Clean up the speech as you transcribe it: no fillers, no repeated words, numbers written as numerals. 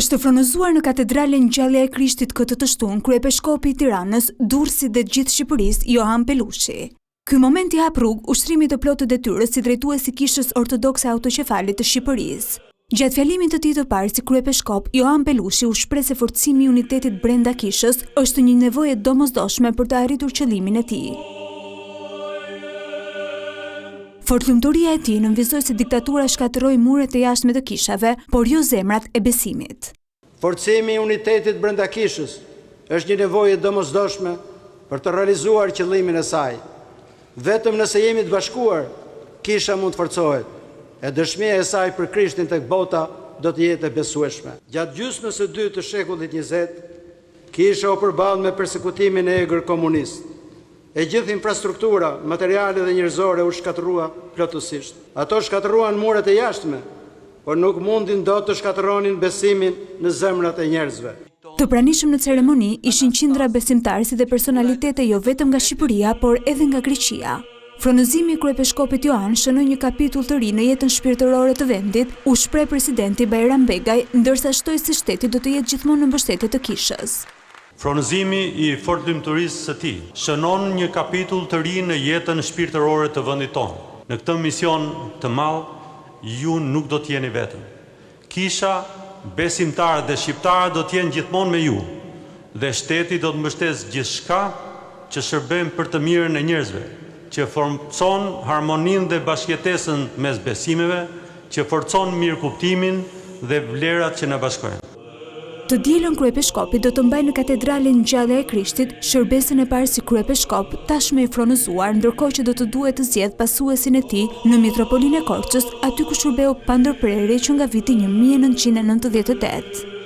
Është fronozuar në Katedralen Ngjallja e Krishtit këtë të shtunë kryepiskopi i Tiranës, Durrësit dhe gjithë Shqipërisë, Johan Pelushi. Ky moment i hap rrugë ushtrimit të plotë të detyrës si drejtuesi i Kishës Ortodokse Autoqefalit të Shqipërisë. Gjatë fjalimit të tij të parë si kryepiskop, Johan Pelushi u shpreh se forcimi i unitetit brenda Kishës është një nevojë domosdoshme për të arritur qëllimin e tij. Fortlumturia e tij nënvizoi se diktatura shkatërroi muret e jashtme të kishave, por jo zemrat e besimit. Forcimi i unitetit brenda Kishës është një nevojë domosdoshme për të realizuar qëllimin e saj. Vetëm nëse jemi të bashkuar, Kisha mund të forcohet, e dëshmia e saj për Krishtin tek bota do të jetë e besueshme. Gjatë gjysmës së dytë të shekullit 20, Kisha u përball me persekutimin e egër komunist. E gjithë infrastruktura, materiale dhe njerëzore u shkatërrua plotësisht. Ato shkatërruan muret e jashtme, por nuk mundin dot të shkatërronin besimin në zemrat e njerëzve. Të pranishëm në ceremoni ishin qindra besimtarë dhe personalitete jo vetëm nga Shqipëria, por edhe nga Greqia. Fronozimi i kryepiskopit Johan shënoi një kapitull të ri në jetën shpirtërore të vendit, u shpreh presidenti Bajram Begaj, ndërsa shtoi se shteti do të jetë gjithmonë në mbështetje të Kishës. Fronozimi i fortëllimturisë së tij shënon një kapitull të ri në jetën shpirtërore të vendit tonë. Në këtë mision të madh, ju nuk do të jeni vetëm. Kisha, besimtarët dhe shqiptarët do të jenë gjithmonë me ju, dhe shteti do të mbështesë gjithçka që shërben për të mirën e njerëzve, që forcon harmoninë dhe bashkëjetesën mes besimeve, që forcon mirëkuptimin dhe vlerat që na bashkojnë. Të dielën kryepiskopi do të mbajë në Katedralen Ngjallja e Krishtit shërbesën e parë si kryepiskop, tashmë i fronozuar, ndërkohë që do të duhet të zgjedhë pasuesin e tij në Mitropolinë e Korçës, aty ku shërbeu pa ndërprerje që nga viti 1998.